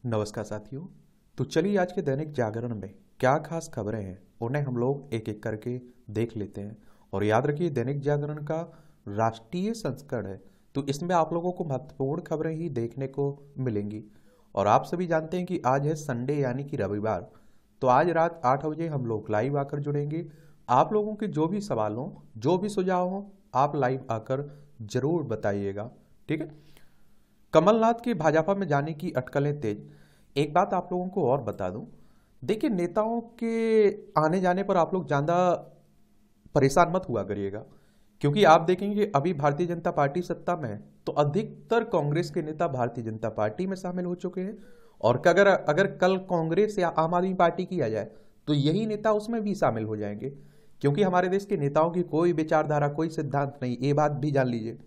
नमस्कार साथियों। तो चलिए आज के दैनिक जागरण में क्या खास खबरें हैं उन्हें हम लोग एक एक करके देख लेते हैं। और याद रखिए दैनिक जागरण का राष्ट्रीय संस्करण है, तो इसमें आप लोगों को महत्वपूर्ण खबरें ही देखने को मिलेंगी। और आप सभी जानते हैं कि आज है संडे यानी कि रविवार। तो आज रात 8 बजे हम लोग लाइव आकर जुड़ेंगे। आप लोगों के जो भी सवाल हों, जो भी सुझाव हों, आप लाइव आकर जरूर बताइएगा। ठीक है। कमलनाथ की भाजपा में जाने की अटकलें तेज। एक बात आप लोगों को और बता दूं, देखिए नेताओं के आने जाने पर आप लोग ज्यादा परेशान मत हुआ करिएगा, क्योंकि आप देखेंगे अभी भारतीय जनता पार्टी सत्ता में है तो अधिकतर कांग्रेस के नेता भारतीय जनता पार्टी में शामिल हो चुके हैं। और अगर अगर कल कांग्रेस या आम आदमी पार्टी की आ जाए तो यही नेता उसमें भी शामिल हो जाएंगे, क्योंकि हमारे देश के नेताओं की कोई विचारधारा, कोई सिद्धांत नहीं। ये बात भी जान लीजिए।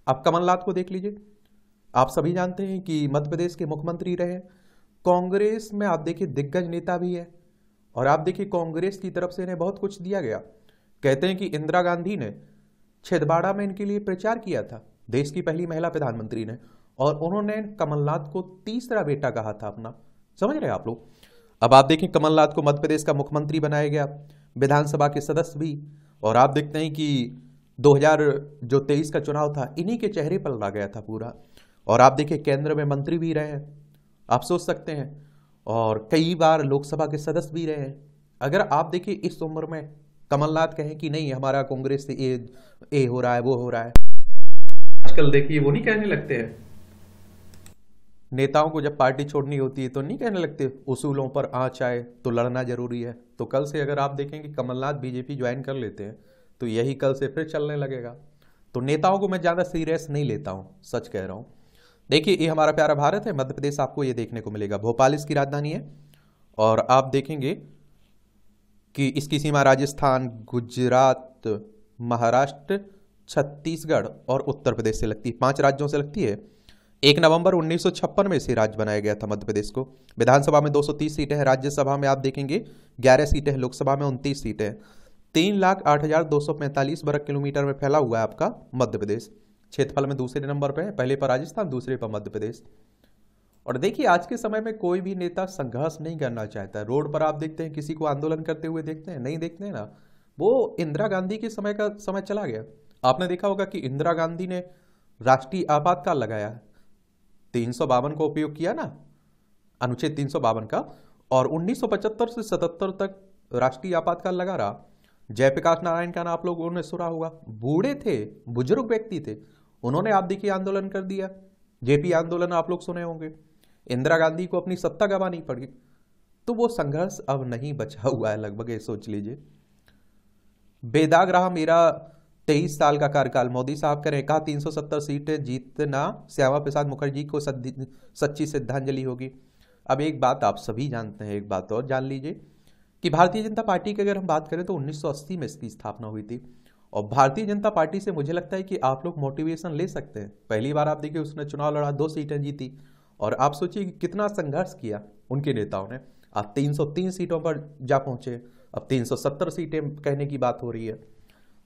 अब कमलनाथ को देख लीजिए। आप सभी जानते हैं कि मध्य प्रदेश के मुख्यमंत्री रहे। कांग्रेस में आप देखिए दिग्गज नेता भी है, और आप देखिए कांग्रेस की तरफ से इन्हें बहुत कुछ दिया गया। कहते हैं कि इंदिरा गांधी ने छिंदवाड़ा में इनके लिए प्रचार किया था, देश की पहली महिला प्रधानमंत्री ने, और उन्होंने कमलनाथ को तीसरा बेटा कहा था अपना। समझ रहे हैं आप लोग। अब आप देखें कमलनाथ को मध्य प्रदेश का मुख्यमंत्री बनाया गया, विधानसभा के सदस्य भी। और आप देखते हैं कि 2023 का चुनाव था इन्हीं के चेहरे पर ला गया था पूरा। और आप देखिए केंद्र में मंत्री भी रहे हैं, आप सोच सकते हैं, और कई बार लोकसभा के सदस्य भी रहे हैं। अगर आप देखिए इस उम्र में कमलनाथ कहें कि नहीं हमारा कांग्रेस से ए हो रहा है, वो हो रहा है, आजकल देखिए वो नहीं कहने लगते हैं। नेताओं को जब पार्टी छोड़नी होती है तो नहीं कहने लगते उसूलों पर आँच आए तो लड़ना जरूरी है। तो कल से अगर आप देखेंगे कमलनाथ बीजेपी ज्वाइन कर लेते हैं तो यही कल से फिर चलने लगेगा। तो नेताओं को मैं ज़्यादा सीरियस नहीं लेता हूँ, सच कह रहा हूँ। देखिए ये हमारा प्यारा भारत है, मध्य प्रदेश आपको ये देखने को मिलेगा। भोपाल इसकी राजधानी है। और आप देखेंगे कि इसकी सीमा राजस्थान, गुजरात, महाराष्ट्र, छत्तीसगढ़ और उत्तर प्रदेश से लगती है। 5 राज्यों से लगती है। 1 नवंबर 1956 में इसे राज्य बनाया गया था मध्य प्रदेश को। विधानसभा में 230 सीटें हैं, राज्यसभा में आप देखेंगे 11 सीटें हैं, लोकसभा में 29 सीटें हैं। 3,08,245 वर्ग किलोमीटर में फैला हुआ है आपका मध्य प्रदेश। क्षेत्रफल में दूसरे नंबर पे है, पहले पर राजस्थान, दूसरे पर मध्य प्रदेश। और देखिए आज के समय में कोई भी नेता संघर्ष नहीं करना चाहता है। रोड पर आप देखते हैं किसी को आंदोलन करते हुए देखते हैं? नहीं देखते हैं ना। वो इंदिरा गांधी के समय का समय चला गया। आपने देखा होगा कि इंदिरा गांधी ने राष्ट्रीय आपातकाल लगाया, 352 का उपयोग किया ना, अनुच्छेद 352 का। और 1975 से 77 तक राष्ट्रीय आपातकाल लगा रहा। जयप्रकाश नारायण का नाम आप लोगों ने सुना होगा, बूढ़े थे, बुजुर्ग व्यक्ति थे, उन्होंने आप देखिए आंदोलन कर दिया। जेपी आंदोलन आप लोग सुने होंगे। इंदिरा गांधी को अपनी सत्ता गंवानी पड़ी, तो वो संघर्ष अब नहीं बचा हुआ है लगभग, ये सोच लीजिए। बेदाग रहा मेरा 23 साल का कार्यकाल, मोदी साहब करें, कहा 370 सीटें जीतना श्यामा प्रसाद मुखर्जी को सच्ची श्रद्धांजलि होगी। अब एक बात आप सभी जानते हैं, एक बात और जान लीजिए कि भारतीय जनता पार्टी की अगर हम बात करें तो 1980 में इसकी स्थापना हुई थी। और भारतीय जनता पार्टी से मुझे लगता है कि आप लोग मोटिवेशन ले सकते हैं। पहली बार आप देखिए उसने चुनाव लड़ा, 2 सीटें जीती, और आप सोचिए कि कितना संघर्ष किया उनके नेताओं ने। आप 303 सीटों पर जा पहुंचे, अब 370 सीटें कहने की बात हो रही है।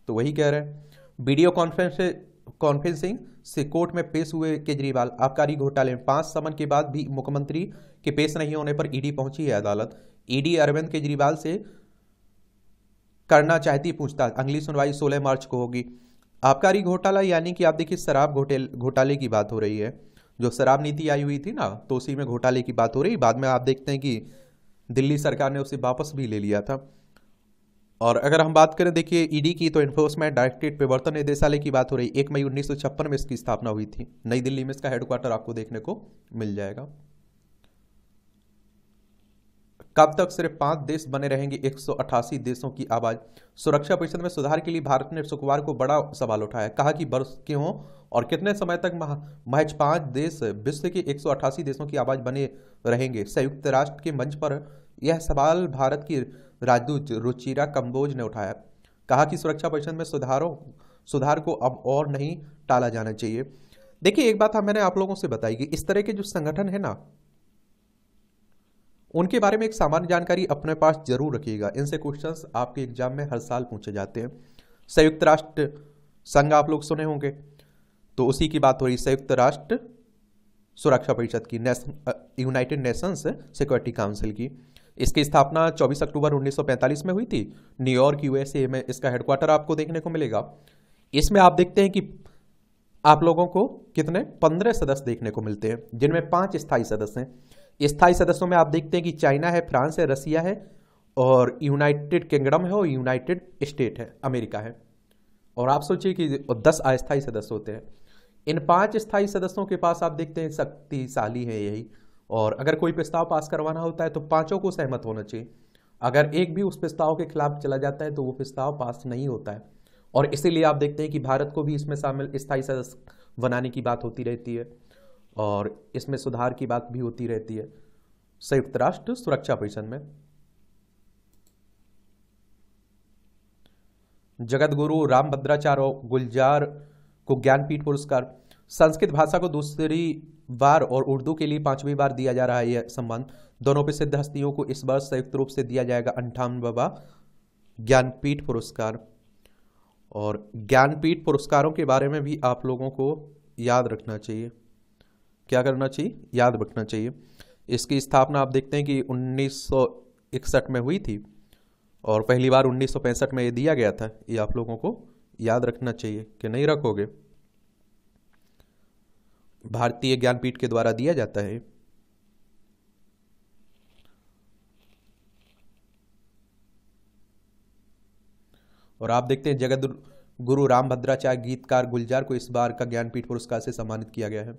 तो वही कह रहे हैं। वीडियो कॉन्फ्रेंसिंग से कोर्ट में पेश हुए केजरीवाल आबकारी घोटाले में 5 समन के बाद भी मुख्यमंत्री के पेश नहीं होने पर ईडी पहुंची है अदालत। ईडी अरविंद केजरीवाल से करना चाहती पूछताछ, अगली सुनवाई 16 मार्च को होगी। आबकारी घोटाला यानी कि आप देखिए शराब घोटाले की बात हो रही है। जो शराब नीति आई हुई थी ना, तो उसी में घोटाले की बात हो रही। बाद में आप देखते हैं कि दिल्ली सरकार ने उसे वापस भी ले लिया था। और अगर हम बात करें देखिए ईडी की, तो एनफोर्समेंट डायरेक्टरेट प्रवर्तन निदेशालय की बात हो रही। 1 मई 1956 में इसकी स्थापना हुई थी। नई दिल्ली में इसका हेडक्वार्टर आपको देखने को मिल जाएगा। कब तक सिर्फ 5 देश बने रहेंगे 188 देशों की आवाज? सुरक्षा परिषद में सुधार के लिए भारत ने शुक्रवार को बड़ा सवाल उठाया। कहा कि वर्ष क्यों और कितने समय तक महज 5 देश विश्व के 188 देशों की आवाज बने रहेंगे? संयुक्त राष्ट्र के मंच पर यह सवाल भारत की राजदूत रुचिरा कंबोज ने उठाया। कहा कि सुरक्षा परिषद में सुधार को अब और नहीं टाला जाना चाहिए। देखिए एक बात मैंने आप लोगों से बताई कि इस तरह के जो संगठन है ना, उनके बारे में एक सामान्य जानकारी अपने पास जरूर रखिएगा। इनसे क्वेश्चंस आपके एग्जाम में हर साल पूछे जाते हैं। संयुक्त राष्ट्र संघ आप लोग सुने होंगे, तो उसी की बात हो रही। संयुक्त राष्ट्र सुरक्षा परिषद की, यूनाइटेड नेशंस सिक्योरिटी काउंसिल की। इसकी स्थापना 24 अक्टूबर 1945 में हुई थी। न्यूयॉर्क यूएसए में इसका हेडक्वार्टर आपको देखने को मिलेगा। इसमें आप देखते हैं कि आप लोगों को कितने 15 सदस्य देखने को मिलते हैं, जिनमें 5 स्थायी सदस्य हैं। स्थायी सदस्यों में आप देखते हैं कि चाइना है, फ्रांस है, रसिया है और यूनाइटेड किंगडम है और यूनाइटेड स्टेट है, अमेरिका है। और आप सोचिए कि 10 अस्थायी सदस्य होते हैं। इन 5 स्थायी सदस्यों के पास आप देखते हैं शक्तिशाली है यही, और अगर कोई प्रस्ताव पास करवाना होता है तो पांचों को सहमत होना चाहिए। अगर एक भी उस प्रस्ताव के खिलाफ चला जाता है तो वो प्रस्ताव पास नहीं होता है। और इसीलिए आप देखते हैं कि भारत को भी इसमें शामिल स्थायी सदस्य बनाने की बात होती रहती है और इसमें सुधार की बात भी होती रहती है संयुक्त राष्ट्र सुरक्षा परिषद में। जगत गुरु रामभद्राचार्य गुलजार को ज्ञानपीठ पुरस्कार। संस्कृत भाषा को दूसरी बार और उर्दू के लिए 5वीं बार दिया जा रहा है यह सम्मान। दोनों प्रसिद्ध हस्तियों को इस वर्ष संयुक्त रूप से दिया जाएगा 58वां ज्ञानपीठ पुरस्कार। और ज्ञानपीठ पुरस्कारों के बारे में भी आप लोगों को याद रखना चाहिए। क्या करना चाहिए? याद रखना चाहिए। इसकी स्थापना आप देखते हैं कि 1961 में हुई थी और पहली बार 1965 में ये दिया गया था। ये आप लोगों को याद रखना चाहिए कि नहीं रखोगे? भारतीय ज्ञानपीठ के द्वारा दिया जाता है। और आप देखते हैं जगत गुरु रामभद्राचार्य गीतकार गुलजार को इस बार का ज्ञानपीठ पुरस्कार से सम्मानित किया गया है।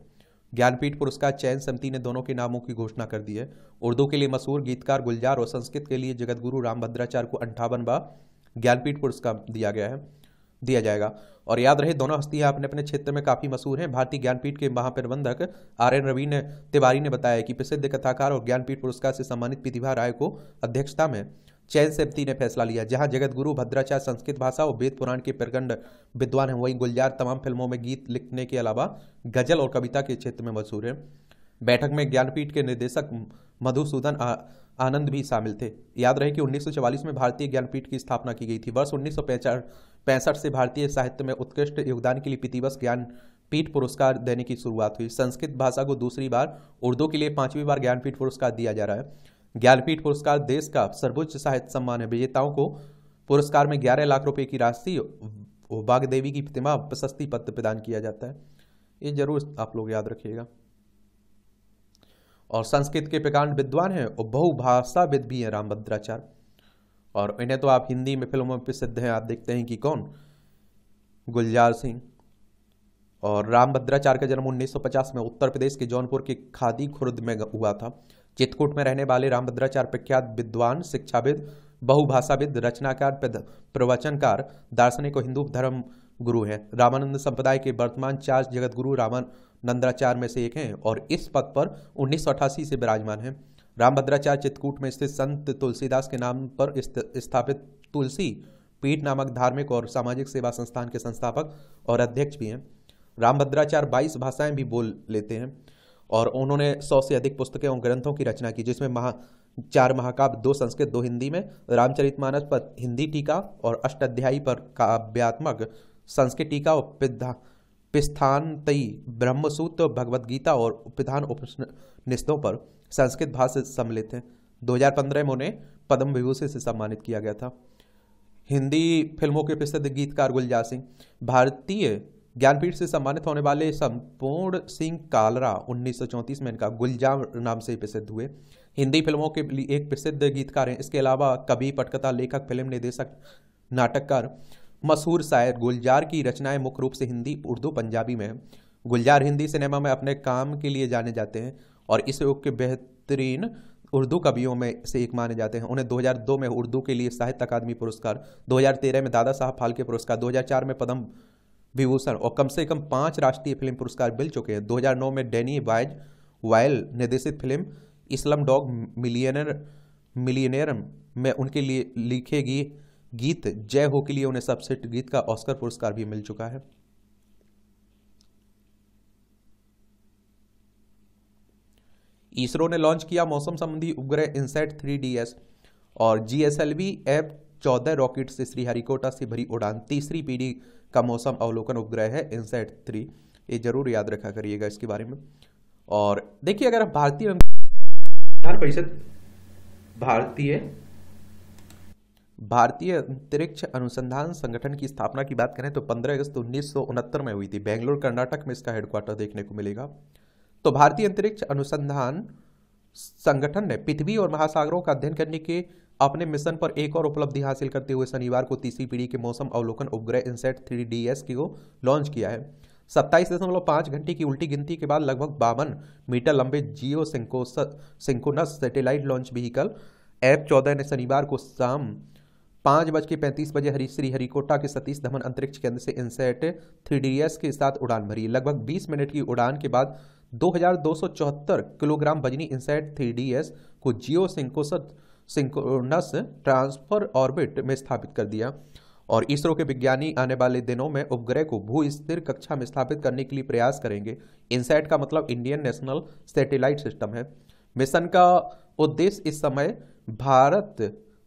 ज्ञानपीठ पुरस्कार चयन समिति ने दोनों के नामों की घोषणा कर दी है। उर्दू के लिए मशहूर गीतकार गुलजार और संस्कृत के लिए जगत गुरु रामभद्राचार्य को 58वां ज्ञानपीठ पुरस्कार दिया जाएगा। और याद रहे, दोनों हस्तियां अपने अपने क्षेत्र में काफी मशहूर हैं। भारतीय ज्ञानपीठ के महाप्रबंधक RN रवीन तिवारी ने बताया कि प्रसिद्ध कथाकार और ज्ञानपीठ पुरस्कार से सम्मानित प्रतिभा राय को अध्यक्षता में चयन समिति ने फैसला लिया। जहां जगत गुरु भद्राचार्य संस्कृत भाषा और वेद पुराण के प्रखंड विद्वान हैं, वहीं गुलजार तमाम फिल्मों में गीत लिखने के अलावा गजल और कविता के क्षेत्र में मशहूर है। बैठक में ज्ञानपीठ के निर्देशक मधुसूदन आनंद भी शामिल थे। याद रहे कि 1944 में भारतीय ज्ञानपीठ की स्थापना की गई थी। वर्ष 1965 से भारतीय साहित्य में उत्कृष्ट योगदान के लिए प्रतिवर्ष ज्ञानपीठ पुरस्कार देने की शुरुआत हुई। संस्कृत भाषा को दूसरी बार, उर्दू के लिए 5वीं बार ज्ञानपीठ पुरस्कार दिया जा रहा है। ज्ञानपीठ पुरस्कार देश का सर्वोच्च साहित्य सम्मान है। विजेताओं को पुरस्कार में 11 लाख रुपए की राशि, वाग्देवी की प्रतिमा, प्रशस्ति पत्र प्रदान किया जाता है। ये जरूर आप लोग याद रखिएगा। और संस्कृत के प्रकांड विद्वान हैं और बहुभाषाविद भी हैं रामभद्राचार्य, और इन्हें तो आप हिंदी में फिल्मों में प्रसिद्ध हैं। आप देखते हैं कि कौन? गुलजार सिंह। और रामभद्राचार्य का जन्म 1950 में उत्तर प्रदेश के जौनपुर के खादी खुर्द में हुआ था। चित्रकूट में रहने वाले रामभद्राचार्य प्रख्यात विद्वान, शिक्षाविद, बहुभाषाविद, रचनाकार, प्रवचनकार, दार्शनिक और हिंदू धर्म गुरु हैं। रामानंद संप्रदाय के वर्तमान 4 जगत गुरु रामानंदाचार्य में से एक हैं और इस पद पर 1988 से विराजमान हैं। रामभद्राचार्य चित्रकूट में स्थित संत तुलसीदास के नाम पर स्थापित तुलसी पीठ नामक धार्मिक और सामाजिक सेवा संस्थान के संस्थापक और अध्यक्ष भी हैं। रामभद्राचार्य 22 भाषाएं भी बोल लेते हैं और उन्होंने 100 से अधिक पुस्तकें और ग्रंथों की रचना की, जिसमें 4 महाकाव्य, 2 संस्कृत 2 हिंदी में, रामचरितमानस पर हिंदी टीका और अष्टाध्यायी पर काव्यात्मक संस्कृत टीका और पिस्थानतयी, ब्रह्मसूत्र, भगवद गीता और प्रधान उपनिषदों पर संस्कृत भाषा सम्मिलित हैं। 2015 में उन्हें पद्म विभूषण से सम्मानित किया गया था। हिंदी फिल्मों के प्रसिद्ध गीतकार गुलजार सिंह। भारतीय ज्ञानपीठ से सम्मानित होने वाले संपूर्ण सिंह कालरा 1934 में इनका गुलजार नाम से प्रसिद्ध हुए। हिंदी फिल्मों के लिए एक प्रसिद्ध गीतकार हैं। इसके अलावा कवि, पटकथा, लेखक, फिल्म निर्देशक, नाटककार, मशहूर शायर। गुलजार की रचनाएं मुख्य रूप से हिंदी, उर्दू, पंजाबी में हैं। गुलजार हिंदी सिनेमा में अपने काम के लिए जाने जाते हैं और इस युग के बेहतरीन उर्दू कवियों में से एक माने जाते हैं। उन्हें 2002 में उर्दू के लिए साहित्य अकादमी पुरस्कार, 2013 में दादा साहब फाल्के पुरस्कार, 2004 में पद्म विभूषण और कम से कम 5 राष्ट्रीय फिल्म पुरस्कार मिल चुके हैं। 2009 में डैनी वायल निर्देशित फिल्म इस्लाम डॉग मिलियनेयर में उनके लिए लिखे गीत जय हो के लिए उन्हें सर्वश्रेष्ठ गीत का ऑस्कर पुरस्कार भी मिल चुका है। इसरो ने लॉन्च किया मौसम संबंधी उपग्रह इनसैट 3DS और GSLV F-14 रॉकेट से श्रीहरिकोटा से भरी उड़ान। तीसरी पीढ़ी का मौसम अवलोकन उपग्रह है इनसैट 3। ये जरूर याद रखा करिएगा इसके बारे में। और देखिए, अगर आप भारतीय विज्ञान परिषद भारतीय भारतीय अंतरिक्ष अनुसंधान संगठन की स्थापना की बात करें तो 15 अगस्त 1969 में हुई थी। बेंगलोर कर्नाटक में इसका हेडक्वार्टर देखने को मिलेगा। तो भारतीय अंतरिक्ष अनुसंधान संगठन ने पृथ्वी और महासागरों का अध्ययन करने के अपने मिशन पर एक और उपलब्धि हासिल करते हुए शनिवार को तीसरी पीढ़ी के मौसम अवलोकन उपग्रह इनसैट 3DS को लॉन्च किया है। 27.5 घंटे की उल्टी गिनती के बाद लगभग 52 मीटर लंबे geosynchronous satellite launch vehicle F-14 ने शनिवार को शाम 5:35 श्रीहरिकोटा के सतीश धवन अंतरिक्ष केंद्र से इनसैट 3DS के साथ उड़ान भरी। लगभग 20 मिनट की उड़ान के बाद 2274 किलोग्राम वजनी इनसैट 3DS को जियो सिंक्रोनस ट्रांसफर ऑर्बिट में स्थापित कर दिया। और इसरो के विज्ञानी आने वाले दिनों में उपग्रह को भू स्थिर कक्षा में स्थापित करने के लिए प्रयास करेंगे। इनसैट का मतलब इंडियन नेशनल सैटेलाइट सिस्टम है। मिशन का उद्देश्य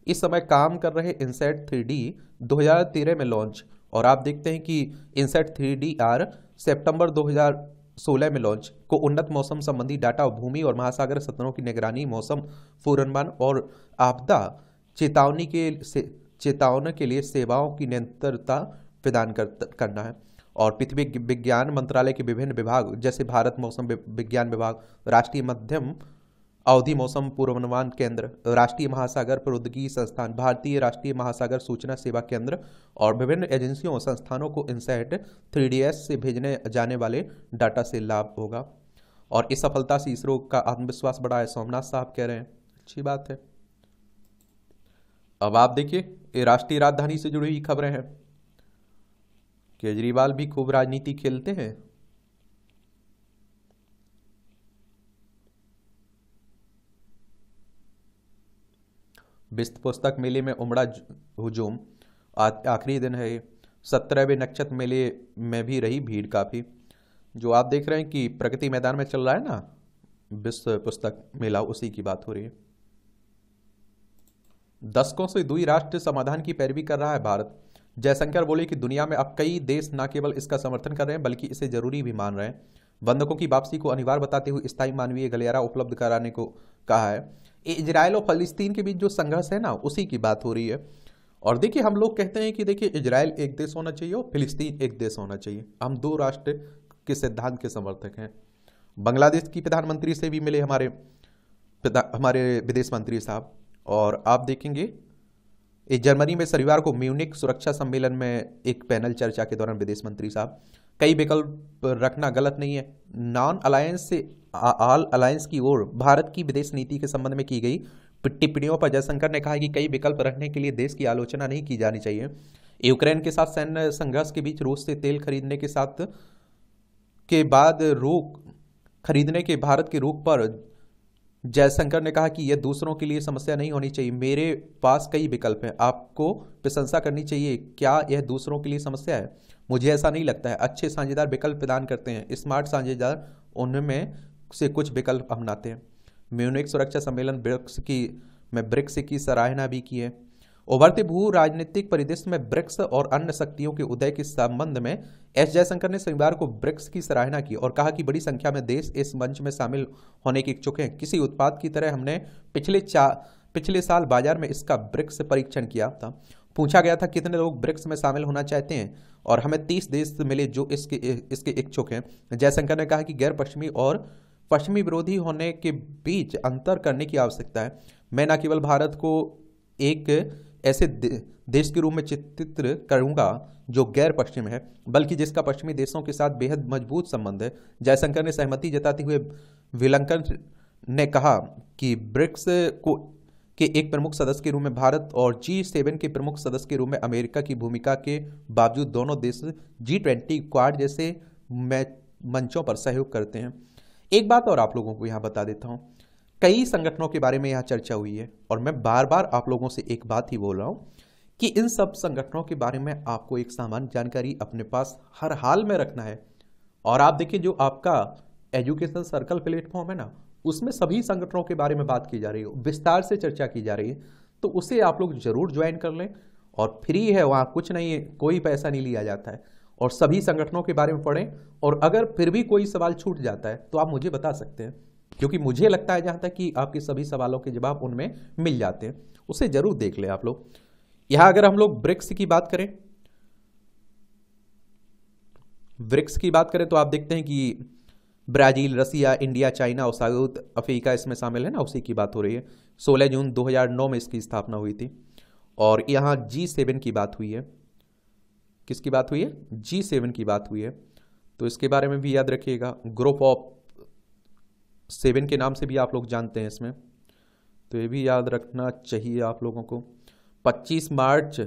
इस समय काम कर रहे इनसैट 3D 2013 में लॉन्च, और आप देखते हैं कि इनसैट 3DR सितंबर 2016 में लॉन्च को उन्नत मौसम संबंधी डाटा, भूमि और महासागर सतहों की निगरानी, मौसम पूर्वानुमान और आपदा चेतावनी के लिए सेवाओं की निरंतरता प्रदान करना है। और पृथ्वी विज्ञान मंत्रालय के विभिन्न विभाग जैसे भारत मौसम विज्ञान विभाग, राष्ट्रीय मध्यम अवधि मौसम पूर्वानुमान केंद्र, राष्ट्रीय महासागर प्रौद्योगिकी संस्थान, भारतीय राष्ट्रीय महासागर सूचना सेवा केंद्र और विभिन्न एजेंसियों और संस्थानों को इनसैट 3DS से भेजने जाने वाले डाटा से लाभ होगा। और इस सफलता से इसरो का आत्मविश्वास बढ़ा है, सोमनाथ साहब कह रहे हैं। अच्छी बात है। अब आप देखिए, ये राष्ट्रीय राजधानी से जुड़ी हुई खबरें हैं। केजरीवाल भी खूब राजनीति खेलते हैं। विश्व पुस्तक मेले में उमड़ा हुजूम, आखिरी दिन है। 17वें नक्षत्र मेले में भी रही भीड़ काफी। जो आप देख रहे हैं कि प्रगति मैदान में चल रहा है ना विश्व पुस्तक मेला, उसी की बात हो रही है। दशकों से द्विराष्ट्र समाधान की पैरवी कर रहा है भारत। जयशंकर बोले कि दुनिया में अब कई देश न केवल इसका समर्थन कर रहे हैं बल्कि इसे जरूरी भी मान रहे हैं। बंधकों की वापसी को अनिवार्य बताते हुए स्थायी मानवीय गलियारा उपलब्ध कराने को कहा है। इजराइल और फलस्तीन के बीच जो संघर्ष है ना, उसी की बात हो रही है। और देखिए, हम लोग कहते हैं कि देखिए, इजराइल एक देश होना चाहिए और फिलिस्तीन एक देश होना चाहिए। हम दो राष्ट्र के सिद्धांत के समर्थक हैं। बांग्लादेश की प्रधानमंत्री से भी मिले हमारे विदेश मंत्री साहब। और आप देखेंगे जर्मनी में शनिवार को म्यूनिक सुरक्षा सम्मेलन में एक पैनल चर्चा के दौरान विदेश मंत्री साहब, कई विकल्प रखना गलत नहीं है। नॉन अलायंस से ऑल अलायंस की ओर भारत की विदेश नीति के संबंध में की गई टिप्पणियों पर जयशंकर ने कहा कि कई विकल्प रखने के लिए देश की आलोचना नहीं की जानी चाहिए। यूक्रेन के साथ सैन्य संघर्ष के बीच रूस से तेल खरीदने के भारत के रोक पर जयशंकर ने कहा कि यह दूसरों के लिए समस्या नहीं होनी चाहिए। मेरे पास कई विकल्प हैं, आपको प्रशंसा करनी चाहिए। क्या यह दूसरों के लिए समस्या है? मुझे ऐसा नहीं लगता है। अच्छे साझेदार विकल्प प्रदान करते हैं, स्मार्ट साझेदार उनमें से कुछ विकल्प अपनाते हैं। म्यूनिक सुरक्षा सम्मेलन ब्रिक्स की सराहना भी की है। उभरते भू राजनीतिक परिदृश्य में ब्रिक्स और अन्य शक्तियों के उदय के संबंध में एस जयशंकर ने शनिवार को ब्रिक्स की सराहना की और कहा कि बड़ी संख्या में देश इस मंच में शामिल होने के इच्छुक हैं। किसी उत्पाद की तरह हमने पिछले साल बाजार में इसका ब्रिक्स परीक्षण किया था। पूछा गया था कितने लोग ब्रिक्स में शामिल होना चाहते हैं और हमें 30 देश मिले जो इसके इच्छुक हैं। जयशंकर ने कहा कि गैर पश्चिमी और पश्चिमी विरोधी होने के बीच अंतर करने की आवश्यकता है। मैं न केवल भारत को एक ऐसे देश के रूप में चित्रित करूंगा जो गैर पश्चिम है, बल्कि जिसका पश्चिमी देशों के साथ बेहद मजबूत संबंध है। जयशंकर ने सहमति जताते हुए विलंकन ने कहा कि ब्रिक्स के एक प्रमुख सदस्य के रूप में भारत और G7 के प्रमुख सदस्य के रूप में अमेरिका की भूमिका के बावजूद दोनों देश G20 क्वाड जैसे मंचों पर सहयोग करते हैं। एक बात और आप लोगों को यहाँ बता देता हूँ, कई संगठनों के बारे में यहाँ चर्चा हुई है और मैं बार बार आप लोगों से एक बात ही बोल रहा हूँ कि इन सब संगठनों के बारे में आपको एक सामान्य जानकारी अपने पास हर हाल में रखना है। और आप देखिए, जो आपका एजुकेशन सर्कल प्लेटफॉर्म है ना, उसमें सभी संगठनों के बारे में बात की जा रही है, विस्तार से चर्चा की जा रही है। तो उसे आप लोग जरूर ज्वाइन कर लें और फ्री है, वहाँ कुछ नहीं है, कोई पैसा नहीं लिया जाता है। और सभी संगठनों के बारे में पढ़ें, और अगर फिर भी कोई सवाल छूट जाता है तो आप मुझे बता सकते हैं, क्योंकि मुझे लगता है जहां तक कि आपके सभी सवालों के जवाब उनमें मिल जाते हैं। उसे जरूर देख लें आप लोग। यहां अगर हम लोग ब्रिक्स की बात करें, तो आप देखते हैं कि ब्राजील, रसिया, इंडिया, चाइना और साउथ अफ्रीका इसमें शामिल है ना, उसी की बात हो रही है। 16 जून 2009 में इसकी स्थापना हुई थी। और यहाँ G7 की बात हुई है। किसकी बात हुई है? G7 की बात हुई है। तो इसके बारे में भी याद रखिएगा, ग्रुप ऑफ 7 के नाम से भी आप लोग जानते हैं इसमें, तो ये भी याद रखना चाहिए आप लोगों को। 25 मार्च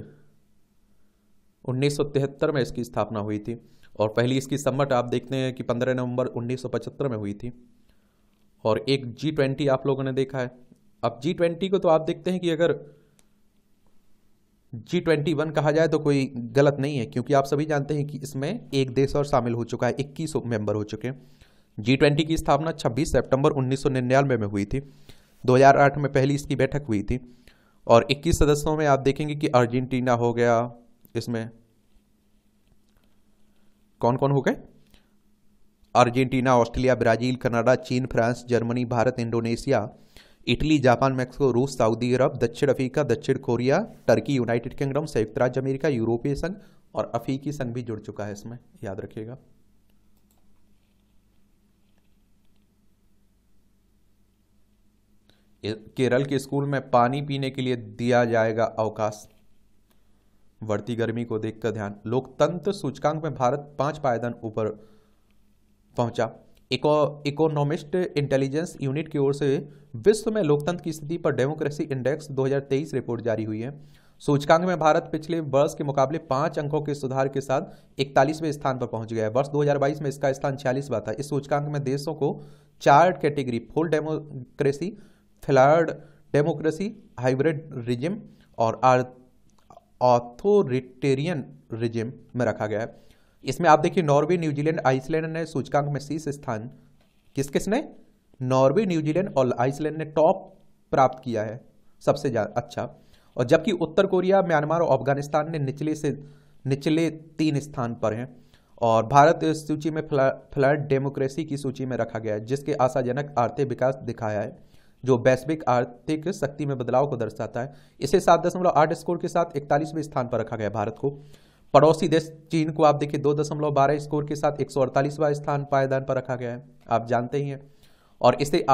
1973 में इसकी स्थापना हुई थी, और पहली इसकी सम्मट आप देखते हैं कि 15 नवंबर 1975 में हुई थी। और एक G20 आप लोगों ने देखा है। अब G20 को तो आप देखते हैं कि अगर G21 कहा जाए तो कोई गलत नहीं है, क्योंकि आप सभी जानते हैं कि इसमें एक देश और शामिल हो चुका है, 21 मेंबर हो चुके हैं। G20 की स्थापना 26 सितंबर 1999 में हुई थी। 2008 में पहली इसकी बैठक हुई थी, और 21 सदस्यों में आप देखेंगे कि अर्जेंटीना हो गया, इसमें कौन कौन हो गए? अर्जेंटीना, ऑस्ट्रेलिया, ब्राजील, कनाडा, चीन, France, Germany, Bharat, Indonesia, Italy, Japan, Mexico, रूस, सऊदी अरब, दक्षिण अफ्रीका, दक्षिण कोरिया, टर्की, यूनाइटेड किंगडम, संयुक्त राज्य अमेरिका, यूरोपीय संघ और अफ्रीकी संघ भी जुड़ चुका है इसमें, याद रखिएगा। केरल के स्कूल में पानी पीने के लिए दिया जाएगा अवकाश, बढ़ती गर्मी को देखकर ध्यान। लोकतंत्र सूचकांक में भारत 5 पायदान ऊपर पहुंचा। इकोनॉमिस्ट इंटेलिजेंस यूनिट की ओर से विश्व में लोकतंत्र की स्थिति पर डेमोक्रेसी इंडेक्स 2023 रिपोर्ट जारी हुई है। सूचकांक में भारत पिछले वर्ष के मुकाबले 5 अंकों के सुधार के साथ 41वें स्थान पर पहुंच गया है। वर्ष 2022 में इसका स्थान 46वां था। इस सूचकांक में देशों को 4 category, full democracy, flat democracy, hybrid regime और ऑथोरिटेरियन रिजिम में रखा गया है। इसमें आप देखिए नॉर्वे, न्यूजीलैंड, आइसलैंड ने सूचकांक में शीर्ष स्थान, किसने? नॉर्वे, न्यूजीलैंड और आइसलैंड ने टॉप प्राप्त किया है, सबसे अच्छा। और जबकि उत्तर कोरिया, म्यांमार और अफगानिस्तान ने निचले 3 स्थान पर हैं। और भारत इस सूची में फ्लैट डेमोक्रेसी की सूची में रखा गया है, जिसके आशाजनक आर्थिक विकास दिखाया है, जो वैश्विक आर्थिक शक्ति में बदलाव को दर्शाता है। इसे 7.8 स्कोर के साथ 41वें स्थान पर रखा गया भारत को। पड़ोसी देश चीन को आप देखिए 2.12 स्कोर के साथ 148वां स्थान पायदान पर रखा गया है, आप जानते ही हैं। और इसे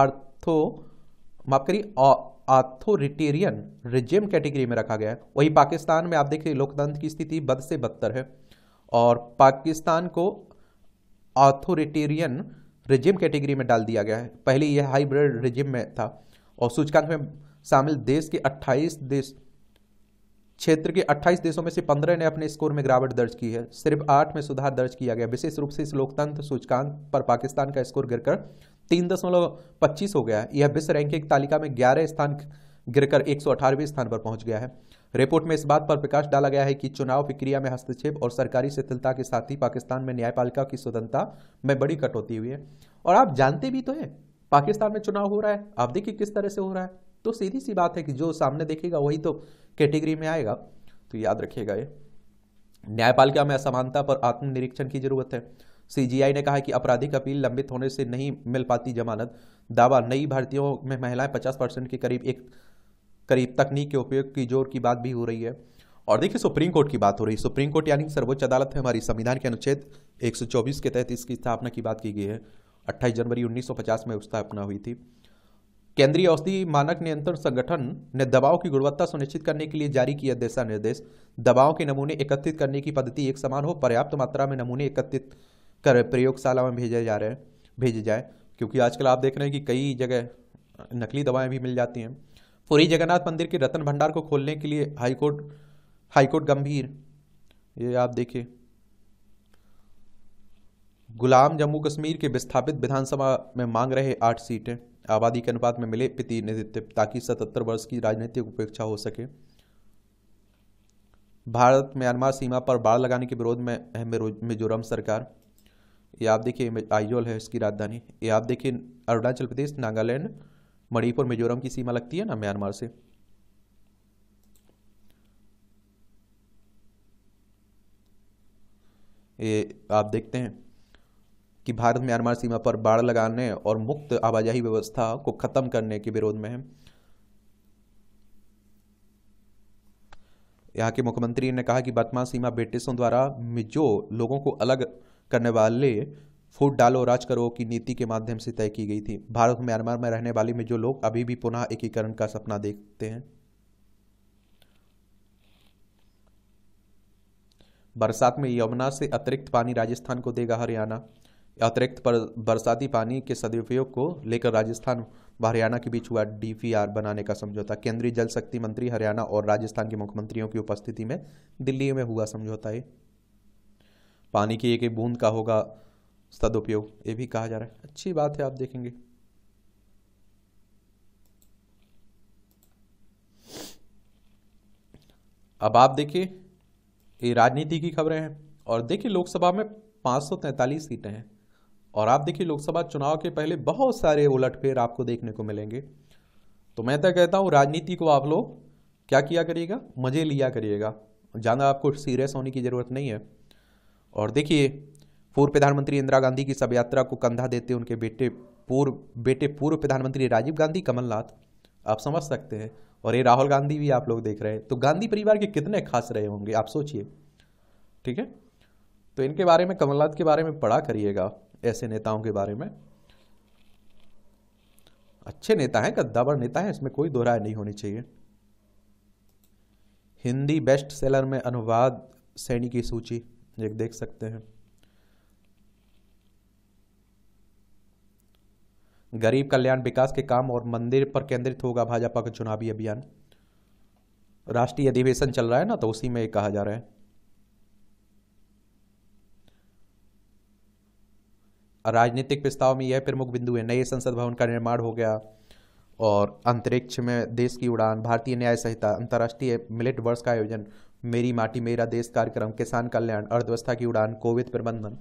ऑथोरिटेरियन रिजिम कैटेगरी में रखा गया है। वही पाकिस्तान में आप देखिए लोकतंत्र की स्थिति बद से बदतर है, और पाकिस्तान को ऑथोरिटेरियन रिजिम कैटेगरी में डाल दिया गया है। पहले यह हाइब्रिड रिजिम में था। और सूचकांक में शामिल देश के 28 देश, क्षेत्र के 28 देशों में से 15 ने अपने स्कोर में गिरावट दर्ज की है। सिर्फ 8 में सुधार दर्ज किया गया। विशेष रूप से इस लोकतंत्र सूचकांक पर पाकिस्तान का स्कोर गिरकर 3.25 हो गया है। यह विश्व रैंकिंग तालिका में 11 स्थान गिरकर 118वें स्थान पर पहुंच गया है। रिपोर्ट में इस बात पर प्रकाश डाला गया है कि चुनाव प्रक्रिया में हस्तक्षेप और सरकारी शिथिलता के साथ ही पाकिस्तान में न्यायपालिका की स्वतंत्रता में बड़ी कटौती हुई है। और आप जानते भी तो हैं पाकिस्तान में चुनाव हो रहा है, आप देखिए किस तरह से हो रहा है। तो सीधी सी बात है कि जो सामने देखेगा वही तो कैटेगरी में आएगा। तो याद रखिएगा, ये न्यायपालिका में असमानता पर आत्मनिरीक्षण की जरूरत है। CGI ने कहा कि आपराधिक अपील लंबित होने से नहीं मिल पाती जमानत। दावा, नई भर्तियों में महिलाएं 50% के करीब तकनीक के उपयोग की जोर की बात भी हो रही है। और देखिए सुप्रीम कोर्ट की बात हो रही है। सुप्रीम कोर्ट यानी सर्वोच्च अदालत है हमारी, संविधान के अनुच्छेद 124 के तहत इसकी स्थापना की बात की गई है। 28 जनवरी 1950 में स्थापना हुई थी। केंद्रीय औषधि मानक नियंत्रण संगठन ने दवाओं की गुणवत्ता सुनिश्चित करने के लिए जारी किया दिशा निर्देश। दवाओं के नमूने एकत्रित करने की पद्धति एक समान हो, पर्याप्त मात्रा में नमूने एकत्रित कर प्रयोगशाला में भेजे जाए, क्योंकि आजकल आप देख रहे हैं कि कई जगह नकली दवाएं भी मिल जाती हैं। पुरी जगन्नाथ मंदिर के रत्न भंडार को खोलने के लिए हाईकोर्ट गंभीर, ये आप देखिए। गुलाम जम्मू कश्मीर के विस्थापित विधानसभा में मांग रहे 8 सीटें, आबादी के अनुपात में मिले प्रतिनिधित्व ताकि 77 वर्ष की राजनीतिक उपेक्षा हो सके। भारत म्यांमार सीमा पर बाड़ लगाने के विरोध में है मिजोरम सरकार। ये आप देखिए आइजोल है इसकी राजधानी। ये आप देखिए अरुणाचल प्रदेश, नागालैंड, मणिपुर, मिजोरम की सीमा लगती है ना म्यांमार से। ये आप देखते हैं कि भारत म्यांमार सीमा पर बाड़ लगाने और मुक्त आवाजाही व्यवस्था को खत्म करने के विरोध में है। यहाँ के मुख्यमंत्री ने कहा कि वर्तमान सीमा ब्रिटिशों द्वारा मिजो लोगों को अलग करने वाले फूट डालो राज करो की नीति के माध्यम से तय की गई थी। भारत म्यांमार में रहने वाले मिजो लोग अभी भी पुनः एकीकरण का सपना देखते हैं। बरसात में यमुना से अतिरिक्त पानी राजस्थान को देगा हरियाणा। अतिरिक्त बरसाती पानी के सदुपयोग को लेकर राजस्थान व हरियाणा के बीच हुआ डीपीआर बनाने का समझौता। केंद्रीय जल शक्ति मंत्री हरियाणा और राजस्थान के मुख्यमंत्रियों की उपस्थिति में दिल्ली में हुआ समझौता है। पानी की एक एक बूंद का होगा सदुपयोग, ये भी कहा जा रहा है। अच्छी बात है, आप देखेंगे। अब आप देखिए, ये राजनीति की खबरें हैं और देखिए लोकसभा में 543 सीटें हैं और आप देखिए लोकसभा चुनाव के पहले बहुत सारे उलटफेर आपको देखने को मिलेंगे। तो मैं तो कहता हूँ राजनीति को आप लोग क्या किया करिएगा, मजे लिया करिएगा, ज़्यादा आपको सीरियस होने की ज़रूरत नहीं है। और देखिए पूर्व प्रधानमंत्री इंदिरा गांधी की शव यात्रा को कंधा देते उनके बेटे पूर्व प्रधानमंत्री राजीव गांधी, कमलनाथ, आप समझ सकते हैं। और ये राहुल गांधी भी आप लोग देख रहे हैं। तो गांधी परिवार के कितने खास रहे होंगे आप सोचिए, ठीक है। तो इनके बारे में, कमलनाथ के बारे में पढ़ा करिएगा, ऐसे नेताओं के बारे में। अच्छे नेता हैं, कद्दावर नेता हैं, इसमें कोई दो राय नहीं होनी चाहिए। हिंदी बेस्ट सेलर में अनुवाद श्रेणी की सूची एक देख सकते हैं। गरीब कल्याण विकास के काम और मंदिर पर केंद्रित होगा भाजपा का चुनावी अभियान। राष्ट्रीय अधिवेशन चल रहा है ना, तो उसी में कहा जा रहा है। राजनीतिक प्रस्ताव में यह प्रमुख बिंदु है। नए संसद भवन का निर्माण हो गया और अंतरिक्ष में देश की उड़ान, भारतीय न्याय संहिता, अंतर्राष्ट्रीय मिलेट वर्ष का आयोजन, मेरी माटी मेरा देश कार्यक्रम, किसान कल्याण, अर्थव्यवस्था की उड़ान, कोविड प्रबंधन।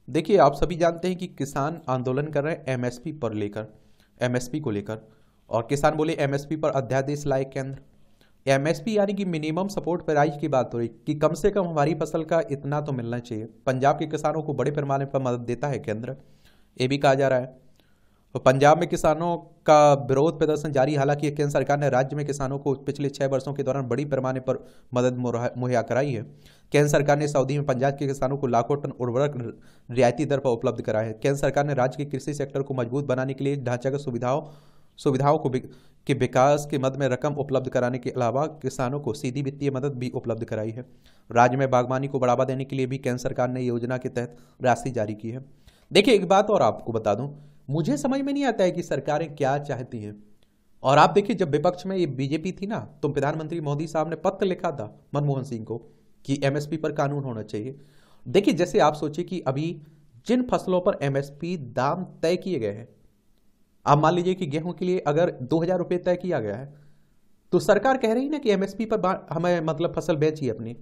देखिए आप सभी जानते हैं कि किसान आंदोलन कर रहे हैं एमएसपी को लेकर, और किसान बोले एमएसपी पर अध्यादेश लाए केंद्र। एमएसपी यानी कि मिनिमम सपोर्ट प्राइस की बात हो रही कि कम से कम हमारी फसल का इतना तो मिलना चाहिए। पंजाब के किसानों को बड़े पैमाने पर मदद देता है केंद्र, ये भी कहा जा रहा है। तो पंजाब में किसानों का विरोध प्रदर्शन जारी, हालांकि केंद्र सरकार ने राज्य में किसानों को पिछले 6 वर्षों के दौरान बड़ी पैमाने पर मदद मुहैया कराई है। केंद्र सरकार ने सऊदी में पंजाब के किसानों को लाखों टन उर्वरक रियायती दर पर उपलब्ध कराया है। केंद्र सरकार ने राज्य के कृषि सेक्टर को मजबूत बनाने के लिए ढांचागत सुविधाओं के विकास के मद में रकम उपलब्ध कराने के अलावा किसानों को सीधी वित्तीय मदद भी उपलब्ध कराई है। राज्य में बागवानी को बढ़ावा देने के लिए भी केंद्र सरकार ने योजना के तहत राशि जारी की है। देखिए एक बात और आपको बता दूं, मुझे समझ में नहीं आता है कि सरकारें क्या चाहती हैं। और आप देखिए जब विपक्ष में ये बीजेपी थी ना, तो प्रधानमंत्री मोदी साहब ने पत्र लिखा था मनमोहन सिंह को कि एमएसपी पर कानून होना चाहिए। देखिए जैसे आप सोचिए कि अभी जिन फसलों पर एमएसपी दाम तय किए गए हैं, आप मान लीजिए कि गेहूं के लिए अगर 2,000 रुपये तय किया गया है, तो सरकार कह रही है ना कि एमएसपी पर हमें मतलब फसल बेचिए अपनी।